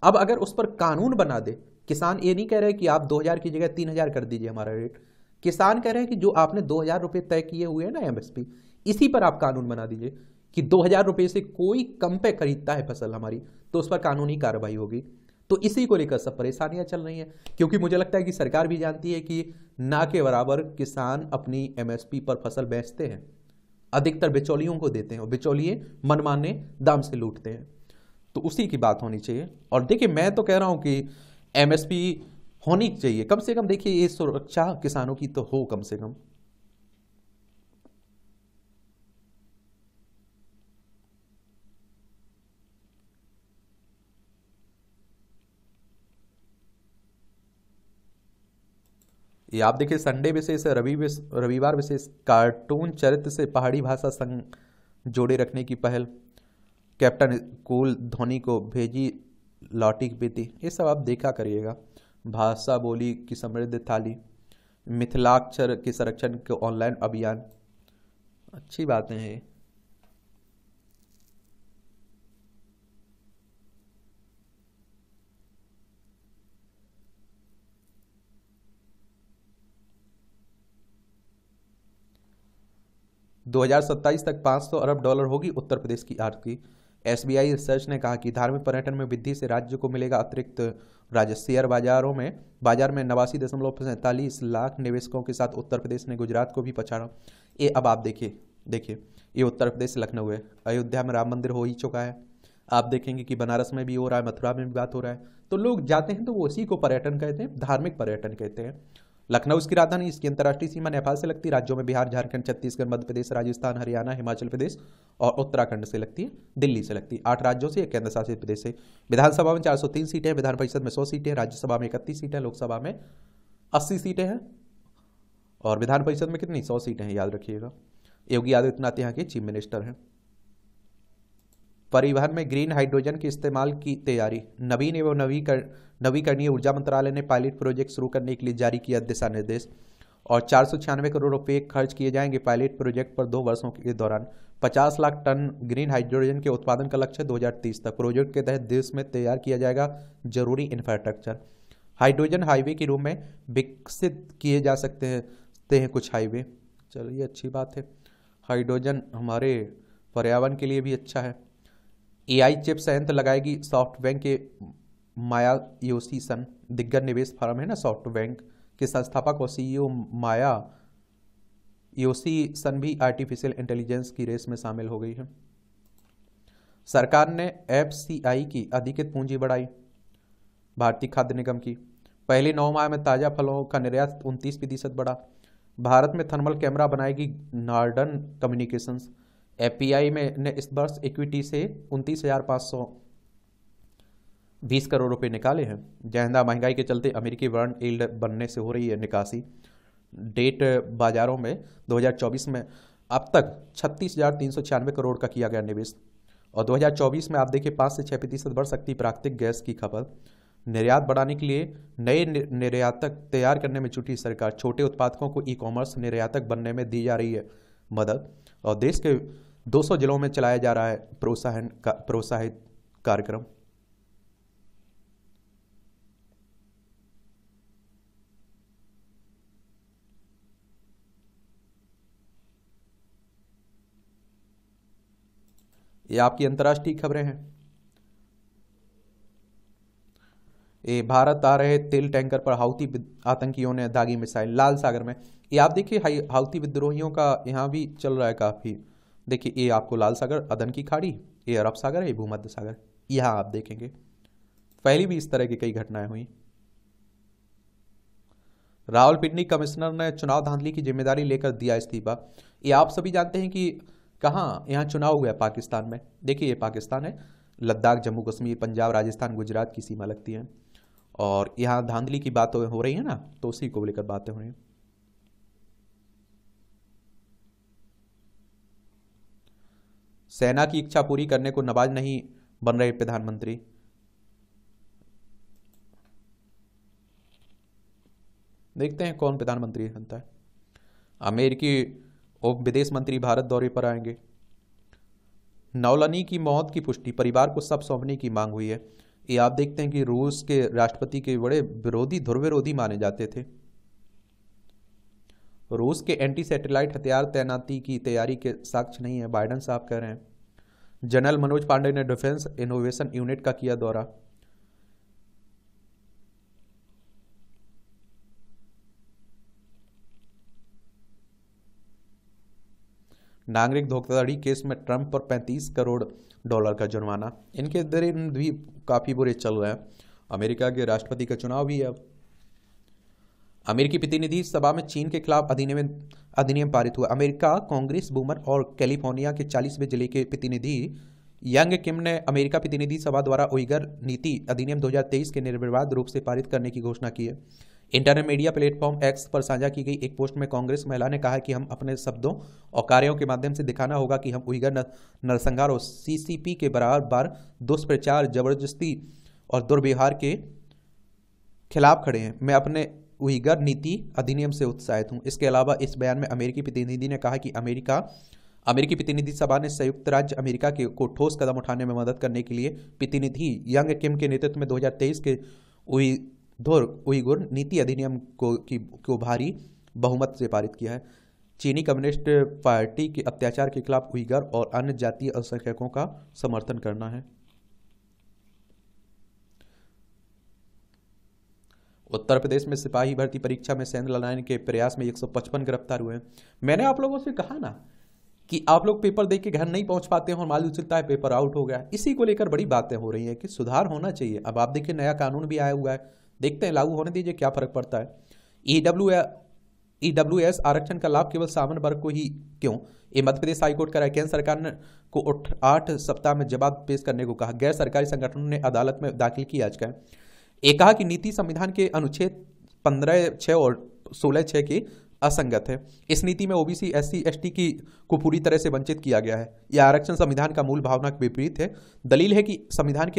अब अगर उस पर कानून बना दे, किसान ये नहीं कह रहे कि आप 2,000 की जगह 3,000 कर दीजिए हमारा रेट, किसान कह रहे हैं कि जो आपने 2,000 रुपये तय किए हुए हैं ना एमएसपी, इसी पर आप कानून बना दीजिए कि 2,000 रुपये से कोई कम पे खरीदता है फसल हमारी, तो उस पर कानूनी कार्रवाई होगी। तो इसी को लेकर सब परेशानियां चल रही हैं, क्योंकि मुझे लगता है कि सरकार भी जानती है कि ना के बराबर किसान अपनी एमएसपी पर फसल बेचते हैं, अधिकतर बिचौलियों को देते हैं और बिचौलिए मनमाने दाम से लूटते हैं। तो उसी की बात होनी चाहिए। और देखिए मैं तो कह रहा हूं कि एमएसपी होनी चाहिए कम से कम। देखिए ये सुरक्षा किसानों की तो हो कम से कम। ये आप देखिए संडे विशेष, रविवार विशेष, कार्टून चरित्र से पहाड़ी भाषा संग जोड़े रखने की पहल, कैप्टन कूल धोनी को भेजी लौटी बेटी, ये सब आप देखा करिएगा। भाषा बोली की समृद्ध थाली, मिथिलाक्षर के संरक्षण के ऑनलाइन अभियान, अच्छी बातें हैं। 2027 तक $500 अरब होगी उत्तर प्रदेश की आर्थिकी। SBI रिसर्च ने कहा कि धार्मिक पर्यटन में वृद्धि से राज्य को मिलेगा अतिरिक्त राजस्व। शेयर बाजार में 89.47 लाख निवेशकों के साथ उत्तर प्रदेश ने गुजरात को भी पछाड़ा। ये अब आप देखिए ये उत्तर प्रदेश लखनऊ है। अयोध्या में राम मंदिर हो ही चुका है। आप देखेंगे कि बनारस में भी हो रहा है, मथुरा में भी बात हो रहा है। तो लोग जाते हैं तो वो उसी को पर्यटन कहते हैं, धार्मिक पर्यटन कहते हैं। लखनऊ इसकी राजधानी, इसकी अंतर्राष्ट्रीय सीमा नेपाल से लगती है। राज्यों में बिहार, झारखंड, छत्तीसगढ़, मध्य प्रदेश, राजस्थान, हरियाणा, हिमाचल प्रदेश और उत्तराखंड से लगती है। दिल्ली से लगती है। 8 राज्यों से, 1 केंद्र शासित प्रदेश से। विधानसभा में 403 सीटें, विधान परिषद में 100 सीटें, राज्यसभा में 31 सीटें, लोकसभा में 80 सीटें हैं और विधान परिषद में कितनी 100 सीटें हैं, याद रखिएगा। योगी आदित्यनाथ यहाँ के चीफ मिनिस्टर हैं। परिवहन में ग्रीन हाइड्रोजन के इस्तेमाल की तैयारी। नवीन एवं नवीकरणीय ऊर्जा मंत्रालय ने पायलट प्रोजेक्ट शुरू करने के लिए जारी किया दिशा निर्देश और 496 करोड़ रुपए खर्च किए जाएंगे पायलट प्रोजेक्ट पर 2 वर्षों के दौरान। 50 लाख टन ग्रीन हाइड्रोजन के उत्पादन का लक्ष्य 2030 तक। प्रोजेक्ट के तहत देश में तैयार किया जाएगा जरूरी इंफ्रास्ट्रक्चर। हाइड्रोजन हाईवे के रूप में विकसित किए जा सकते हैं कुछ हाईवे। चलिए, अच्छी बात है। हाइड्रोजन हमारे पर्यावरण के लिए भी अच्छा है। AI चिप संयंत्र लगाएगी सॉफ्टबैंक के माया योशीसन। दिग्गज निवेश फर्म है ना सॉफ्टबैंक के संस्थापक और CEO माया योशीसन भी आर्टिफिशियल इंटेलिजेंस की रेस में शामिल हो गई है। सरकार ने FCI की अधिकृत पूंजी बढ़ाई। भारतीय खाद्य निगम की पहले 9 माह में ताजा फलों का निर्यात 29% बढ़ा। भारत में थर्मल कैमरा बनाएगी नॉर्डर्न कम्युनिकेशंस। FPI ने इस वर्ष इक्विटी से 29,520 करोड़ रुपए निकाले हैं। जहंदा महंगाई के चलते अमेरिकी बॉन्ड यील्ड बनने से हो रही है निकासी। डेट बाजारों में 2024 में अब तक 36,396 करोड़ का किया गया निवेश और 2024 में आप देखिए 5 से 6% बढ़ सकती प्राकृतिक गैस की खपत। निर्यात बढ़ाने के लिए नए निर्यातक तैयार करने में जुटी सरकार। छोटे उत्पादकों को ई-कॉमर्स निर्यातक बनने में दी जा रही है मदद और देश के 200 जिलों में चलाया जा रहा है प्रोत्साहित कार्यक्रम। ये आपकी अंतर्राष्ट्रीय खबरें हैं। ये भारत आ रहे तेल टैंकर पर हाउती आतंकियों ने दागी मिसाइल लाल सागर में। ये आप देखिए हाउती विद्रोहियों का यहाँ भी चल रहा है काफ़ी। देखिए ये आपको लाल सागर, अदन की खाड़ी, ये अरब सागर, ये भूमध्य सागर, यहाँ आप देखेंगे पहले भी इस तरह की कई घटनाएं हुई। रावलपिंडी कमिश्नर ने चुनाव धांधली की जिम्मेदारी लेकर दिया इस्तीफा। ये आप सभी जानते हैं कि कहाँ यहाँ चुनाव हुआ है, पाकिस्तान में। देखिए ये पाकिस्तान है, लद्दाख, जम्मू कश्मीर, पंजाब, राजस्थान, गुजरात की सीमा लगती है और यहाँ धांधली की बातें हो रही है ना, तो उसी को लेकर बातें हो रही हैं। सेना की इच्छा पूरी करने को नवाज नहीं बन रहे प्रधानमंत्री। देखते हैं कौन प्रधानमंत्री बनता है। अमेरिकी उप विदेश मंत्री भारत दौरे पर आएंगे। नौलनी की मौत की पुष्टि, परिवार को सब सौंपने की मांग हुई है। ये आप देखते हैं कि रूस के राष्ट्रपति के बड़े ध्रुव विरोधी माने जाते थे। रूस के एंटी सैटेलाइट हथियार तैनाती की तैयारी के साक्ष्य नहीं है, बाइडेन साहब कह रहे हैं। जनरल मनोज पांडे ने डिफेंस इनोवेशन यूनिट का किया दौरा। नागरिक धोखाधड़ी केस में ट्रंप पर $35 करोड़ का जुर्माना। इनके दिन भी काफी बुरे चल रहे हैं। अमेरिका के राष्ट्रपति का चुनाव भी है अब। अमेरिकी प्रतिनिधि सभा में चीन के खिलाफ अधिनियम पारित हुआ। अमेरिका कांग्रेस वुमन और कैलिफोर्निया के 40वें जिले के प्रतिनिधि यंग किम ने अमेरिका प्रतिनिधि सभा द्वारा उइगर नीति अधिनियम 2023 के निर्विवाद रूप से पारित करने की घोषणा की है। इंटरनेट मीडिया प्लेटफॉर्म एक्स पर साझा की गई एक पोस्ट में कांग्रेस महिला ने कहा कि हम अपने शब्दों और कार्यों के माध्यम से दिखाना होगा कि हम उइगर नरसंहार और CCP के बराबर दुष्प्रचार, जबरदस्ती और दुर्व्यवहार के खिलाफ खड़े हैं। मैं अपने उइगर नीति अधिनियम से उत्साहित हूं। इसके अलावा इस बयान में अमेरिकी प्रतिनिधि ने कहा कि अमेरिकी प्रतिनिधि सभा ने संयुक्त राज्य अमेरिका को ठोस कदम उठाने में मदद करने के लिए प्रतिनिधि यंग किम के नेतृत्व में 2023 के उइगुर नीति अधिनियम को भारी बहुमत से पारित किया है। चीनी कम्युनिस्ट पार्टी के अत्याचार के खिलाफ उइगर और अन्य जातीय अल्पसंख्यकों का समर्थन करना है। उत्तर प्रदेश में सिपाही भर्ती परीक्षा में सेंध लगाने के प्रयास में 155 गिरफ्तार हुए हैं। मैंने आप लोगों से कहा ना कि आप लोग पेपर देख के घर नहीं पहुंच पाते हैं और मालूम चलता है पेपर आउट हो गया। इसी को लेकर बड़ी बातें हो रही हैं कि सुधार होना चाहिए। अब आप देखिए नया कानून भी आया हुआ है, देखते हैं लागू होने दीजिए क्या फर्क पड़ता है। ईडब्ल्यूएस आरक्षण का लाभ केवल सामान्य वर्ग को ही क्यों, ये मध्य प्रदेश हाईकोर्ट का राय। केंद्र सरकार ने को 8 सप्ताह में जवाब पेश करने को कहा। गैर सरकारी संगठनों ने अदालत में दाखिल की याचिका। ये कहा कि नीति संविधान के अनुच्छेद 15(6) और 16(6) की असंगत है। इस नीति में ओबीसी एससी एसटी की को पूरी तरह से वंचित किया गया है। यह आरक्षण संविधान का मूल भावना के विपरीत है। दलील है कि संविधान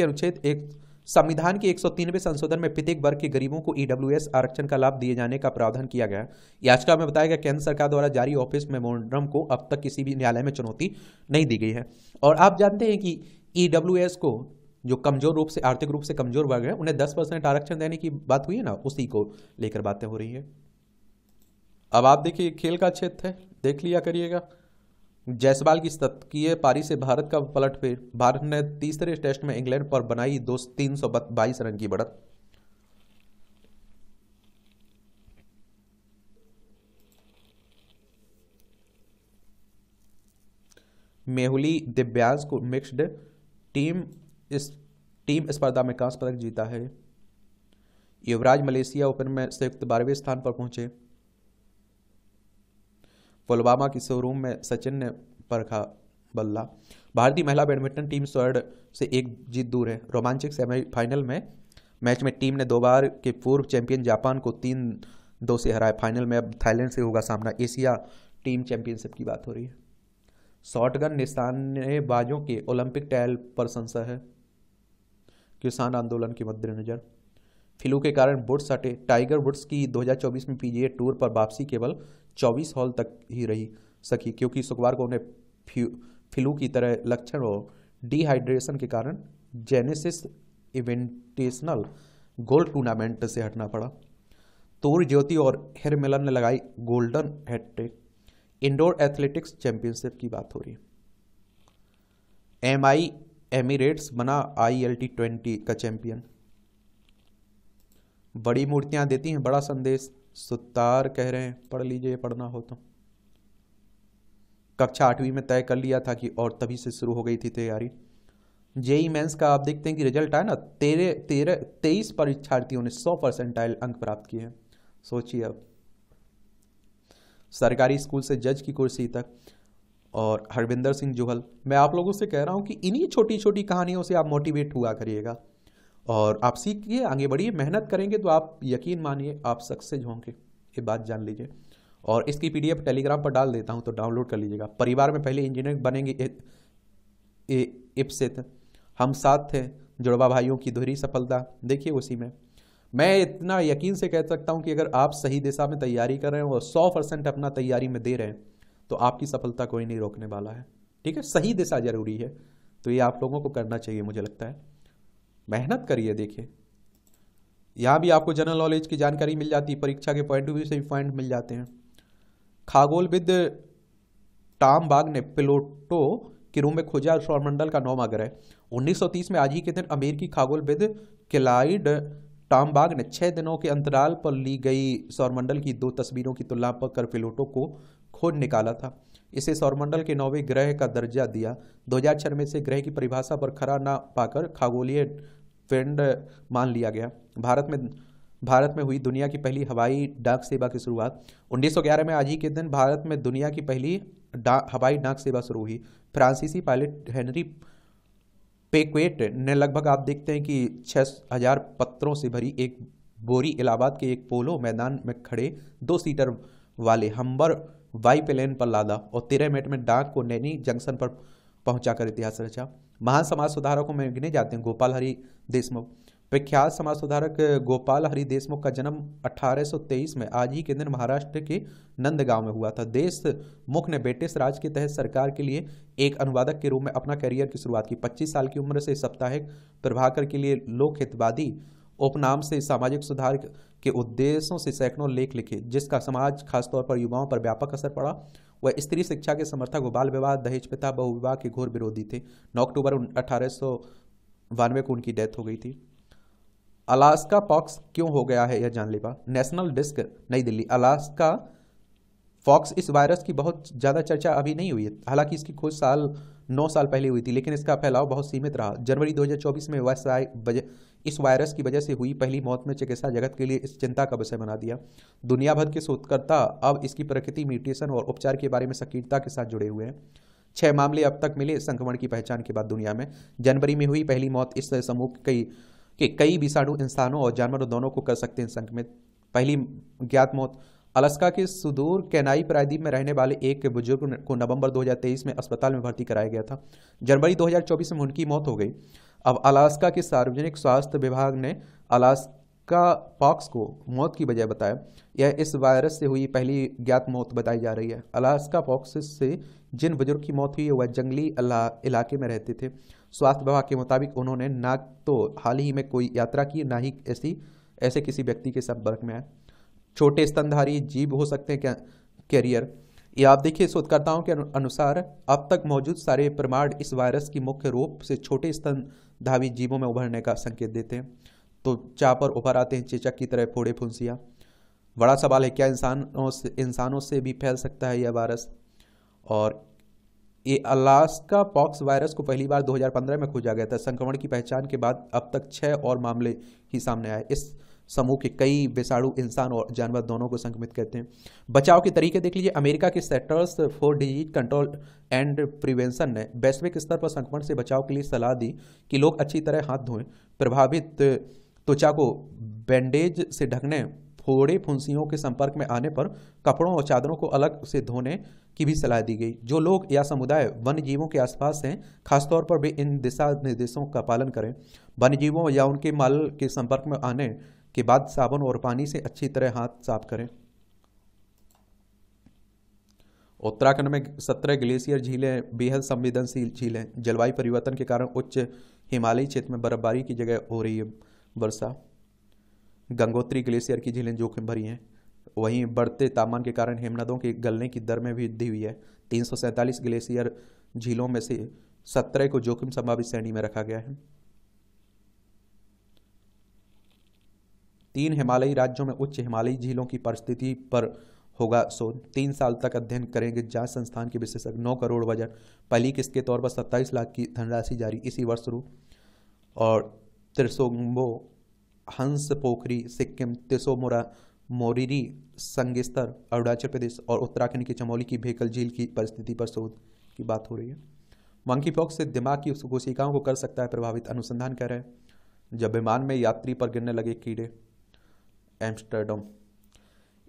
के 103वें संशोधन में प्रत्येक वर्ग के गरीबों को ईडब्ल्यूएस आरक्षण का लाभ दिए जाने का प्रावधान किया गया है। याचिका में बताया गया केंद्र सरकार द्वारा जारी ऑफिस मेमोरेंडम को अब तक किसी भी न्यायालय में चुनौती नहीं दी गई है। और आप जानते हैं कि ईडब्ल्यूएस को जो कमजोर रूप से आर्थिक रूप से कमजोर वर्ग है उन्हें 10% आरक्षण देने की बात हुई है ना, उसी को लेकर बातें हो रही है। अब आप देखिए खेल का क्षेत्र है, देख लिया करिएगा। जायसवाल की शतकीय पारी से भारत का पलटफेर। भारत ने तीसरे टेस्ट में इंग्लैंड पर बनाई 322 रन की बढ़त। मेहुली दिव्यांश को मिक्स्ड टीम स्पर्धा में कांस्य पदक जीता है। युवराज मलेशिया ओपन में संयुक्त 12वें स्थान पर पहुंचे। पुलवामा की शोरूम में सचिन ने परखा बल्ला। भारतीय महिला बैडमिंटन टीम स्वर्ण से एक जीत दूर है। रोमांचक सेमीफाइनल में मैच में टीम ने 2 बार के पूर्व चैंपियन जापान को 3-2 से हराया। फाइनल में अब थाईलैंड से होगा सामना। एशिया टीम चैंपियनशिप की बात हो रही है। शॉटगन निशानेबाजों के ओलंपिक ट्रायल पर संशय है। किसान आंदोलन के मद्देनजर फ्लू के कारण वुड्स हटे। टाइगर वुड्स की 2024 में पीजीए टूर पर वापसी केवल 24 हॉल तक ही रही सकी, क्योंकि शुक्रवार को उन्हें फ्लू की तरह लक्षण और डिहाइड्रेशन के कारण जेनेसिस इवेंटेशनल गोल्ड टूर्नामेंट से हटना पड़ा। तोर ज्योति और हिरमिलन ने लगाई golden hattrick. Indoor athletics championship की बात हो रही है। एमआई एमिरेट्स बना ILT20 का चैंपियन। बड़ी मूर्तियां देती हैं बड़ा संदेश, सुतार कह रहे हैं। पढ़ लीजिए पढ़ना हो तो। कक्षा 8वीं में तय कर लिया था कि और तभी से शुरू हो गई थी तैयारी। जेई मेंस का आप देखते हैं कि रिजल्ट आया ना, 23 परीक्षार्थियों ने 100% अंक प्राप्त किए हैं। सोचिए अब सरकारी स्कूल से जज की कुर्सी तक। और हरविंदर सिंह जोहल, मैं आप लोगों से कह रहा हूं कि इन्हीं छोटी छोटी कहानियों से आप मोटिवेट हुआ करिएगा और आप सीखिए, आगे बढ़िए। मेहनत करेंगे तो आप यकीन मानिए आप सक्सेस होंगे, ये बात जान लीजिए। और इसकी PDF टेलीग्राम पर डाल देता हूं तो डाउनलोड कर लीजिएगा। परिवार में पहले इंजीनियर बनेंगे इप्सित, हम साथ थे, जुड़वा भाइयों की दोहरी सफलता देखिए उसी में। मैं इतना यकीन से कह सकता हूं कि अगर आप सही दिशा में तैयारी कर रहे हैं और 100% अपना तैयारी में दे रहे हैं तो आपकी सफलता कोई नहीं रोकने वाला है। ठीक है, सही दिशा जरूरी है, तो ये आप लोगों को करना चाहिए। मुझे लगता है मेहनत करिए। देखिए यहाँ भी आपको जनरल नॉलेज की जानकारी मिल जाती है, परीक्षा के पॉइंट ऑफ व्यू से भी पॉइंट मिल जाते हैं। खगोलविद टॉम बाग ने प्लूटो के रूप में खोजा सौरमंडल का 9वां ग्रह। 1930 में आज ही के दिन अमेरिकी खगोलविद क्लाइड टॉम बाग ने 6 दिनों के अंतराल पर ली गई सौरमंडल की 2 तस्वीरों की तुलना कर प्लूटो को खोज निकाला था। इसे सौरमंडल के 9वें ग्रह का दर्जा दिया। 2006 में से ग्रह की परिभाषा पर खरा ना पाकर खगोलीय पिंड मान लिया गया। भारत में हुई दुनिया की पहली हवाई डाक सेवा की शुरुआत। 1911 में आज ही के दिन भारत में दुनिया की पहली हवाई डाक सेवा शुरू हुई। फ्रांसीसी पायलट हेनरी पेक्वेट ने लगभग आप देखते हैं कि 6000 पत्रों से भरी एक बोरी इलाहाबाद के एक पोलो मैदान में खड़े 2 सीटर वाले हम्बर बाईप्लेन पर लादा और 13 मिनट में डाक को नैनी जंक्शन पर पहुंचाकर इतिहास रचा। महान समाज सुधारकों में गिने जाते हैं गोपाल हरि देशमुख। प्रख्यात समाज सुधारक गोपाल हरि देशमुख का जन्म 1823 में आज ही के दिन महाराष्ट्र के नंदगांव में हुआ था। देशमुख ने ब्रिटिश राज के तहत सरकार के लिए एक अनुवादक के रूप में अपना करियर की शुरुआत की। 25 साल की उम्र से साप्ताहिक प्रभाकर के लिए लोक हितवादी उपनाम से सामाजिक सुधार के उद्देश्यों से सैकड़ों लेख लिखे, जिसका समाज खासतौर पर युवाओं पर व्यापक असर पड़ा। वह स्त्री शिक्षा के समर्थक व बाल विवाह, दहेज प्रथा, बहुविवाह के घोर विरोधी थे। 9 अक्टूबर 1892 को उनकी डेथ हो गई थी। अलास्का पॉक्स क्यों हो गया है, यह जानलेवा। नेशनल डिस्क, नई दिल्ली। अलास्का फॉक्स इस वायरस की बहुत ज़्यादा चर्चा अभी नहीं हुई है, हालांकि इसकी खोज 9 साल पहले हुई थी, लेकिन इसका फैलाव बहुत सीमित रहा। जनवरी 2024 में इस वायरस की वजह से हुई पहली मौत में चिकित्सा जगत के लिए इस चिंता का विषय बना दिया। दुनिया भर के शोधकर्ता अब इसकी प्रकृति, म्यूटेशन और उपचार के बारे में सक्रियता के साथ जुड़े हुए हैं। 6 मामले अब तक मिले संक्रमण की पहचान के बाद दुनिया में। जनवरी में हुई पहली मौत इस समूह के कई विषाणु इंसानों और जानवरों दोनों को कर सकते हैं संक्रमित। पहली ज्ञात मौत अलास्का के सुदूर केनाई प्रायद्वीप में रहने वाले एक बुजुर्ग को नवंबर 2023 में अस्पताल में भर्ती कराया गया था। जनवरी 2024 में उनकी मौत हो गई। अब अलास्का के सार्वजनिक स्वास्थ्य विभाग ने अलास्का पॉक्स को मौत की वजह बताया। यह इस वायरस से हुई पहली ज्ञात मौत बताई जा रही है। अलास्का पॉक्स से जिन बुजुर्ग की मौत हुई है वह जंगली इलाके में रहते थे। स्वास्थ्य विभाग के मुताबिक उन्होंने ना तो हाल ही में कोई यात्रा की, ना ही ऐसे किसी व्यक्ति के संपर्क में आए। छोटे स्तनधारी जीव हो सकते हैं कैरियर। ये आप देखिए, शोधकर्ताओं के अनुसार अब तक मौजूद सारे प्रमाण इस वायरस की मुख्य रूप से छोटे स्तनधारी जीवों में उभरने का संकेत देते हैं। तो चाह पर उभर आते हैं चेचक की तरह फोड़े फुंसियाँ। बड़ा सवाल है, क्या इंसानों से भी फैल सकता है यह वायरस। और ये अलास्का पॉक्स वायरस को पहली बार 2015 में खोजा गया था। संक्रमण की पहचान के बाद अब तक 6 और मामले ही सामने आए। इस समूह के कई विषाणु इंसान और जानवर दोनों को संक्रमित करते हैं। बचाव के तरीके देख लीजिए। अमेरिका के centres for disease control and prevention ने वैश्विक स्तर पर संक्रमण से बचाव के लिए सलाह दी कि लोग अच्छी तरह हाथ धोएं। प्रभावित त्वचा को बैंडेज से ढकने, फोड़े फुंसियों के संपर्क में आने पर कपड़ों और चादरों को अलग से धोने की भी सलाह दी गई। जो लोग या समुदाय वन्य जीवों के आसपास हैं, खासतौर पर वे इन दिशा निर्देशों का पालन करें। वन्य जीवों या उनके मल के संपर्क में आने के बाद साबुन और पानी से अच्छी तरह हाथ साफ करें। उत्तराखंड में 17 ग्लेशियर झीलें बेहद संवेदनशील झीलें। जलवायु परिवर्तन के कारण उच्च हिमालयी क्षेत्र में बर्फबारी की जगह हो रही है वर्षा। गंगोत्री ग्लेशियर की झीलें जोखिम भरी हैं। वहीं बढ़ते तापमान के कारण हिमनदों के गलने की दर में भी वृद्धि हुई है। 347 ग्लेशियर झीलों में से 17 को जोखिम संभावित श्रेणी में रखा गया है। 3 हिमालयी राज्यों में उच्च हिमालयी झीलों की परिस्थिति पर होगा शोध। 3 साल तक अध्ययन करेंगे जांच संस्थान के विशेषज्ञ। 9 करोड़ बजट। पहली किस्त के तौर पर 27 लाख की धनराशि जारी इसी वर्ष शुरू। और त्रिशोंगो, हंस पोखरी सिक्किम, तिसोमुरा मोरिरी संगेस्तर अरुणाचल प्रदेश और उत्तराखंड की चमोली की भेकल झील की परिस्थिति पर शोध की बात हो रही है। मंकी पॉक्स से दिमाग की कोशिकाओं को कर सकता है प्रभावित, अनुसंधान कर रहे हैं। जब विमान में यात्री पर गिरने लगे कीड़े। Amsterdam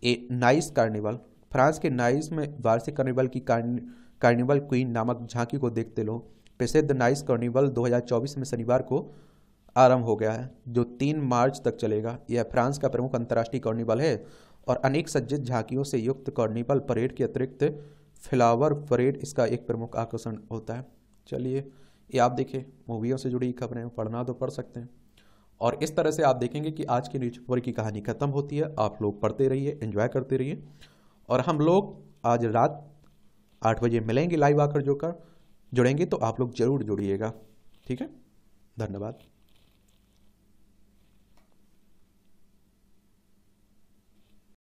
a nice carnival. France के नाइस में वार्षिक कार्निवल की कार्निवल क्वीन नामक झांकी को देखते लोग। प्रसिद्ध नाइस कार्निवल 2024 में शनिवार को आरंभ हो गया है, जो 3 मार्च तक चलेगा। यह फ्रांस का प्रमुख अंतर्राष्ट्रीय कार्निवल है और अनेक सज्जित झांकियों से युक्त कार्निवल परेड के अतिरिक्त फ्लावर परेड इसका एक प्रमुख आकर्षण होता है। चलिए, ये आप देखिए, मूवियों से जुड़ी खबरें पढ़ना तो पढ़ सकते हैं। और इस तरह से आप देखेंगे कि आज की न्यूज़पेपर की कहानी खत्म होती है। आप लोग पढ़ते रहिए, एंजॉय करते रहिए। और हम लोग आज रात 8 बजे मिलेंगे लाइव आकर जुड़ेंगे, तो आप लोग जरूर जुड़िएगा। ठीक है, धन्यवाद।